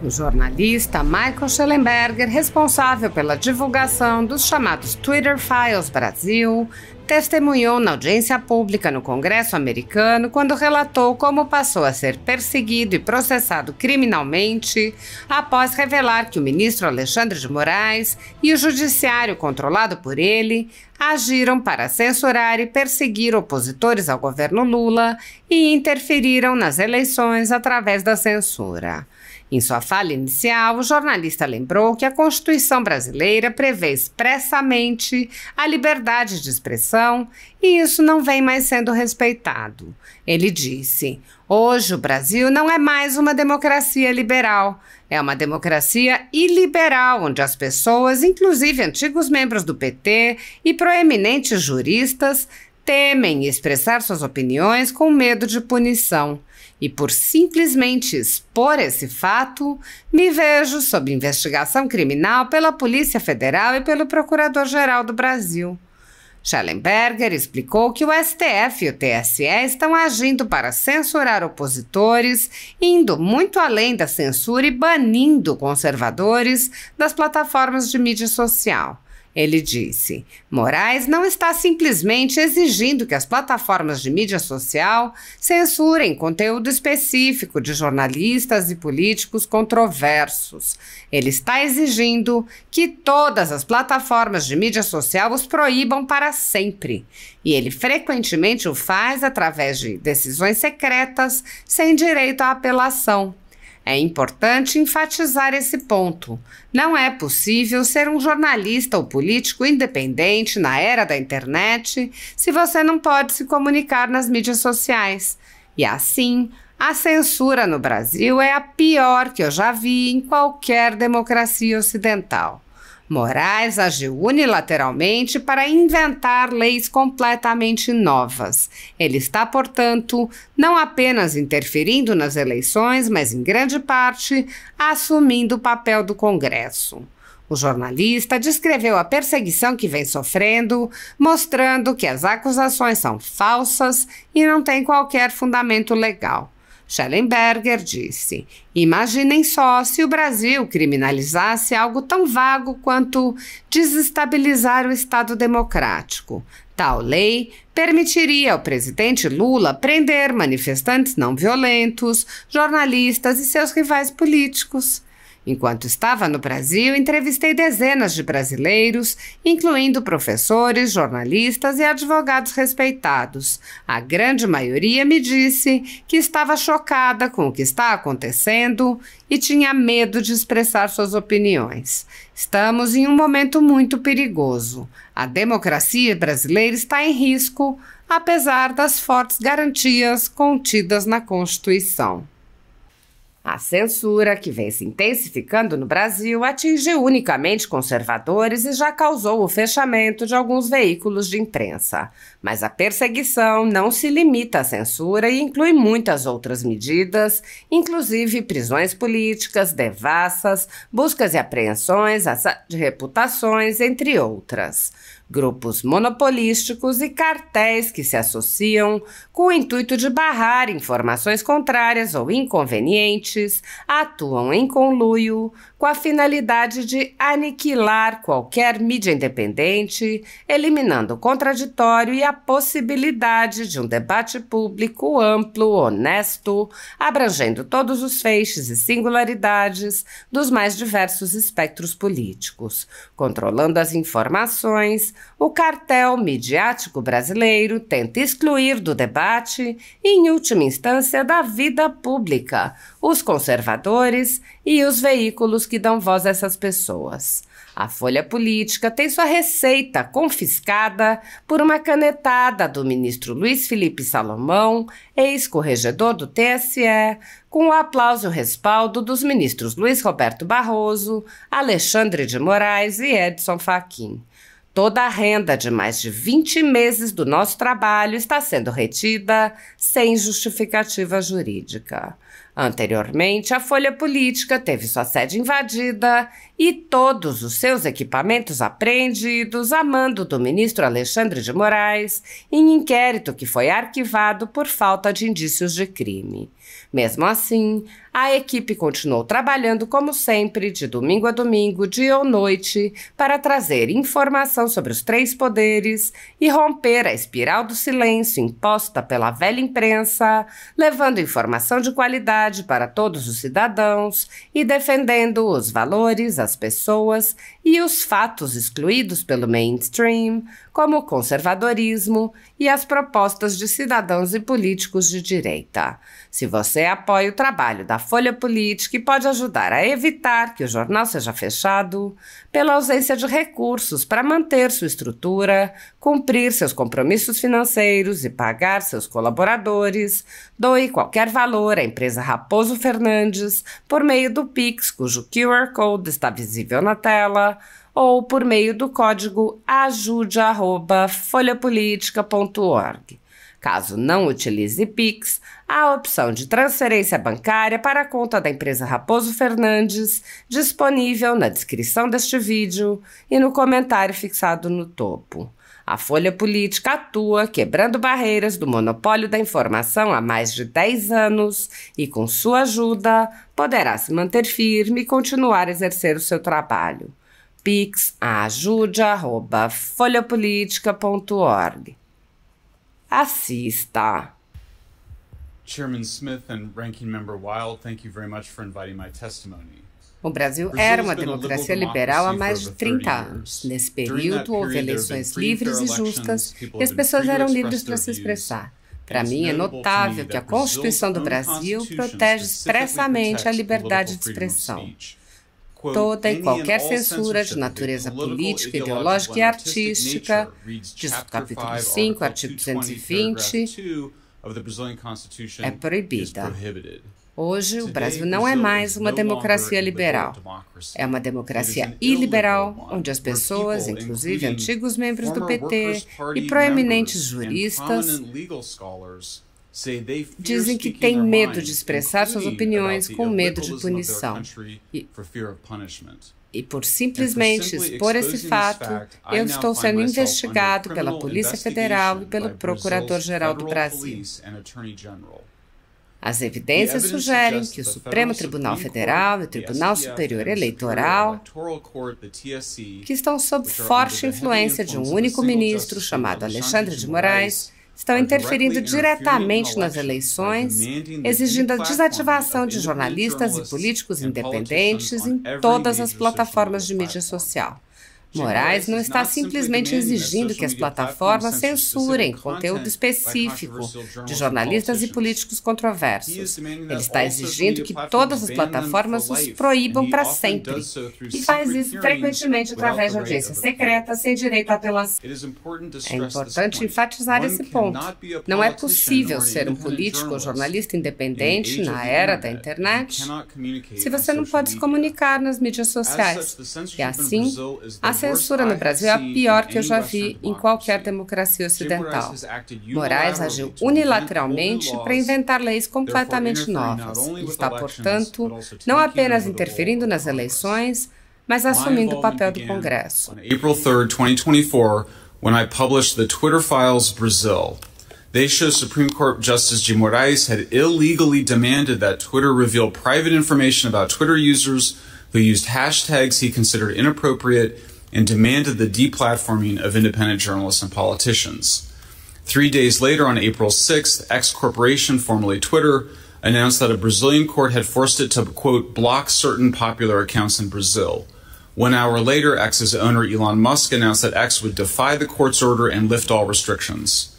O jornalista Michael Shellenberger, responsável pela divulgação dos chamados Twitter Files Brasil, testemunhou na audiência pública no Congresso americano quando relatou como passou a ser perseguido e processado criminalmente após revelar que o ministro Alexandre de Moraes e o judiciário controlado por ele agiram para censurar e perseguir opositores ao governo Lula e interferiram nas eleições através da censura. Em sua fala inicial, o jornalista lembrou que a Constituição brasileira prevê expressamente a liberdade de expressão e isso não vem mais sendo respeitado. Ele disse: "Hoje o Brasil não é mais uma democracia liberal, é uma democracia iliberal, onde as pessoas, inclusive antigos membros do PT e proeminentes juristas, temem expressar suas opiniões com medo de punição. E por simplesmente expor esse fato, me vejo sob investigação criminal pela Polícia Federal e pelo Procurador-Geral do Brasil." Shellenberger explicou que o STF e o TSE estão agindo para censurar opositores, indo muito além da censura e banindo conservadores das plataformas de mídia social. Ele disse: "Moraes não está simplesmente exigindo que as plataformas de mídia social censurem conteúdo específico de jornalistas e políticos controversos. Ele está exigindo que todas as plataformas de mídia social os proíbam para sempre. E ele frequentemente o faz através de decisões secretas, sem direito à apelação. É importante enfatizar esse ponto. Não é possível ser um jornalista ou político independente na era da internet se você não pode se comunicar nas mídias sociais. E assim, a censura no Brasil é a pior que eu já vi em qualquer democracia ocidental. Moraes agiu unilateralmente para inventar leis completamente novas. Ele está, portanto, não apenas interferindo nas eleições, mas, em grande parte, assumindo o papel do Congresso." O jornalista descreveu a perseguição que vem sofrendo, mostrando que as acusações são falsas e não têm qualquer fundamento legal. Shellenberger disse: "Imaginem só se o Brasil criminalizasse algo tão vago quanto desestabilizar o Estado democrático. Tal lei permitiria ao presidente Lula prender manifestantes não violentos, jornalistas e seus rivais políticos." Enquanto estava no Brasil, entrevistei dezenas de brasileiros, incluindo professores, jornalistas e advogados respeitados. A grande maioria me disse que estava chocada com o que está acontecendo e tinha medo de expressar suas opiniões. Estamos em um momento muito perigoso. A democracia brasileira está em risco, apesar das fortes garantias contidas na Constituição. A censura, que vem se intensificando no Brasil, atingiu unicamente conservadores e já causou o fechamento de alguns veículos de imprensa. Mas a perseguição não se limita à censura e inclui muitas outras medidas, inclusive prisões políticas, devassas, buscas e apreensões, assédio de reputações, entre outras. Grupos monopolísticos e cartéis que se associam com o intuito de barrar informações contrárias ou inconvenientes atuam em conluio com a finalidade de aniquilar qualquer mídia independente, eliminando o contraditório e a possibilidade de um debate público amplo, honesto, abrangendo todos os feixes e singularidades dos mais diversos espectros políticos. Controlando as informações, o cartel midiático brasileiro tenta excluir do debate e, em última instância, da vida pública, os conservadores e os veículos que dão voz a essas pessoas. A Folha Política tem sua receita confiscada por uma canetada do ministro Luiz Felipe Salomão, ex-corregedor do TSE, com o aplauso e o respaldo dos ministros Luiz Roberto Barroso, Alexandre de Moraes e Edson Fachin. Toda a renda de mais de 20 meses do nosso trabalho está sendo retida sem justificativa jurídica. Anteriormente, a Folha Política teve sua sede invadida e todos os seus equipamentos apreendidos a mando do ministro Alexandre de Moraes em inquérito que foi arquivado por falta de indícios de crime. Mesmo assim, a equipe continuou trabalhando como sempre, de domingo a domingo, dia ou noite, para trazer informação sobre os três poderes e romper a espiral do silêncio imposta pela velha imprensa, levando informação de qualidade para todos os cidadãos e defendendo os valores, as pessoas e os fatos excluídos pelo mainstream, como o conservadorismo e as propostas de cidadãos e políticos de direita. Se você apoia o trabalho da Folha Política e pode ajudar a evitar que o jornal seja fechado, pela ausência de recursos para manter sua estrutura, cumprir seus compromissos financeiros e pagar seus colaboradores, doe qualquer valor à empresa Raposo Fernandes por meio do Pix, cujo QR Code está visível na tela, ou por meio do código ajude@folhapolitica.org. Caso não utilize Pix, há a opção de transferência bancária para a conta da empresa Raposo Fernandes, disponível na descrição deste vídeo e no comentário fixado no topo. A Folha Política atua quebrando barreiras do monopólio da informação há mais de 10 anos e, com sua ajuda, poderá se manter firme e continuar a exercer o seu trabalho. Pix ajude@folhapolitica.org. Assista. Chairman Smith and Ranking Member Wild, thank you very much for inviting my testimony. O Brasil era uma democracia liberal há mais de 30 anos. Nesse período, houve eleições livres e justas e as pessoas eram livres para se expressar. Para mim, é notável que a Constituição do Brasil protege expressamente a liberdade de expressão. Toda e qualquer censura de natureza política, ideológica e artística, diz o capítulo 5, artigo 220, é proibida. Hoje, o Brasil não é mais uma democracia liberal. É uma democracia iliberal, onde as pessoas, inclusive antigos membros do PT e proeminentes juristas, dizem que têm medo de expressar suas opiniões com medo de punição. E por simplesmente expor esse fato, eu estou sendo investigado pela Polícia Federal e pelo Procurador-Geral do Brasil. As evidências sugerem que o Supremo Tribunal Federal e o Tribunal Superior Eleitoral, que estão sob forte influência de um único ministro chamado Alexandre de Moraes, estão interferindo diretamente nas eleições, exigindo a desativação de jornalistas e políticos independentes em todas as plataformas de mídia social. Moraes não está simplesmente exigindo que as plataformas censurem conteúdo específico de jornalistas e políticos controversos. Ele está exigindo que todas as plataformas os proíbam para sempre. E faz isso frequentemente através de audiências secretas, sem direito à apelação. É importante enfatizar esse ponto. Não é possível ser um político ou jornalista independente na era da internet se você não pode se comunicar nas mídias sociais. E assim, a censura no Brasil é a pior que eu já vi em qualquer democracia ocidental. Moraes agiu unilateralmente para inventar leis completamente novas. Ele está, portanto, não apenas interferindo nas eleições, mas assumindo o papel do Congresso. On April 3rd, 2024, when I published the Twitter Files Brazil, they show Supreme Court Justice de Moraes had illegally demanded that Twitter reveal private information about Twitter users who used hashtags he considered inappropriate and demanded the deplatforming of independent journalists and politicians. 3 days later, on April 6th, X Corporation, formerly Twitter, announced that a Brazilian court had forced it to, quote, block certain popular accounts in Brazil. 1 hour later, X's owner Elon Musk announced that X would defy the court's order and lift all restrictions.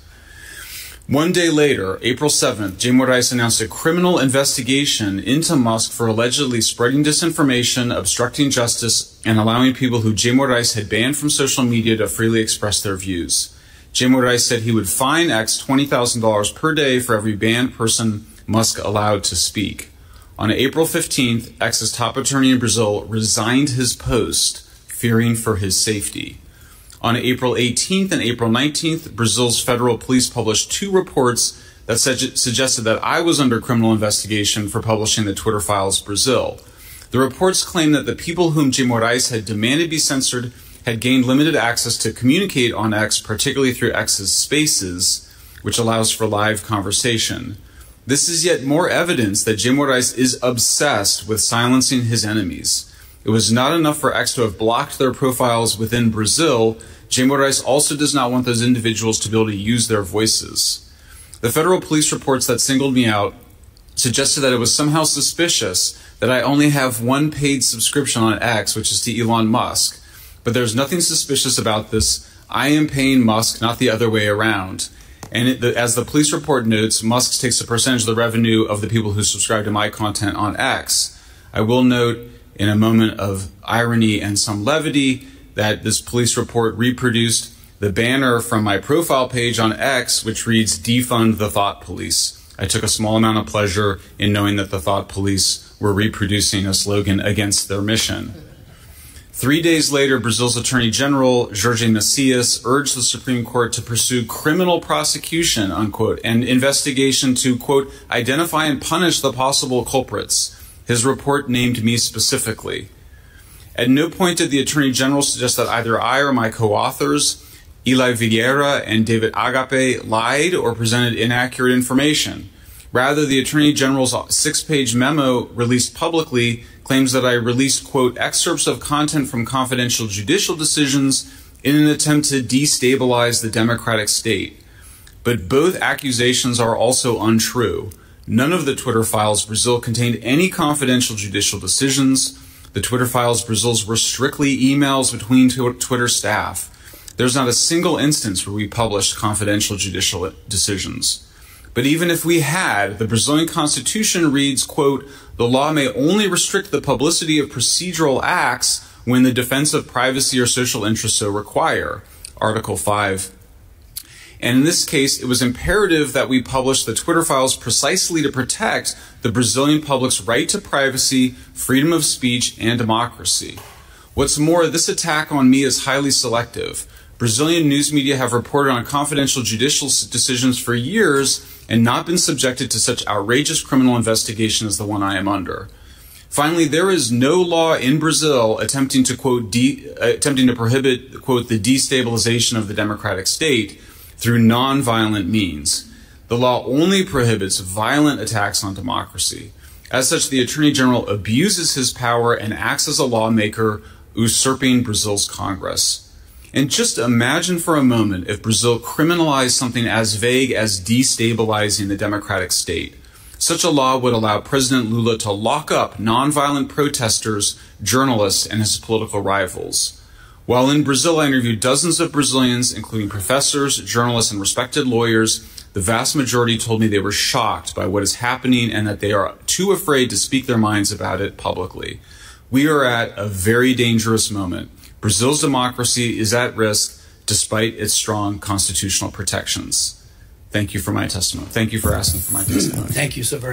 1 day later, April 7th, Jay Moraes announced a criminal investigation into Musk for allegedly spreading disinformation, obstructing justice, and allowing people who Jay Moraes had banned from social media to freely express their views. Jay Moraes said he would fine X $20,000 per day for every banned person Musk allowed to speak. On April 15th, X's top attorney in Brazil resigned his post, fearing for his safety. On April 18th and April 19th, Brazil's federal police published 2 reports that suggested that I was under criminal investigation for publishing the Twitter Files Brazil. The reports claim that the people whom G. Moraes had demanded be censored had gained limited access to communicate on X, particularly through X's Spaces, which allows for live conversation. This is yet more evidence that G. Moraes is obsessed with silencing his enemies. It was not enough for X to have blocked their profiles within Brazil. G. Moraes also does not want those individuals to be able to use their voices. The federal police reports that singled me out suggested that it was somehow suspicious that I only have one paid subscription on X, which is to Elon Musk. But there's nothing suspicious about this. I am paying Musk, not the other way around. And as the police report notes, Musk takes a percentage of the revenue of the people who subscribe to my content on X. I will note, in a moment of irony and some levity, that this police report reproduced the banner from my profile page on X, which reads, "Defund the Thought Police." I took a small amount of pleasure in knowing that the Thought Police were reproducing a slogan against their mission. 3 days later, Brazil's Attorney General, Jorge Messias, urged the Supreme Court to pursue criminal prosecution, unquote, and investigation to, quote, identify and punish the possible culprits. His report named me specifically. At no point did the Attorney General suggest that either I or my co-authors, Eli Vieira and David Agape, lied or presented inaccurate information. Rather, the Attorney General's 6-page memo released publicly claims that I released, quote, excerpts of content from confidential judicial decisions in an attempt to destabilize the democratic state. But both accusations are also untrue. None of the Twitter Files Brazil contained any confidential judicial decisions. The Twitter Files Brazils were strictly emails between Twitter staff. There's not a single instance where we published confidential judicial decisions. But even if we had, the Brazilian Constitution reads, quote, the law may only restrict the publicity of procedural acts when the defense of privacy or social interests so require, Article 5. And in this case, it was imperative that we publish the Twitter Files precisely to protect the Brazilian public's right to privacy, freedom of speech, and democracy. What's more, this attack on me is highly selective. Brazilian news media have reported on confidential judicial decisions for years and not been subjected to such outrageous criminal investigation as the one I am under. Finally, there is no law in Brazil attempting to, quote, attempting to prohibit, quote, the destabilization of the democratic state through non-violent means. The law only prohibits violent attacks on democracy. As such, the Attorney General abuses his power and acts as a lawmaker, usurping Brazil's Congress. And just imagine for a moment if Brazil criminalized something as vague as destabilizing the democratic state. Such a law would allow President Lula to lock up nonviolent protesters, journalists, and his political rivals. While in Brazil, I interviewed dozens of Brazilians, including professors, journalists, and respected lawyers. The vast majority told me they were shocked by what is happening and that they are too afraid to speak their minds about it publicly. We are at a very dangerous moment. Brazil's democracy is at risk despite its strong constitutional protections. Thank you for my testimony. Thank you for asking for my testimony. Thank you so very much.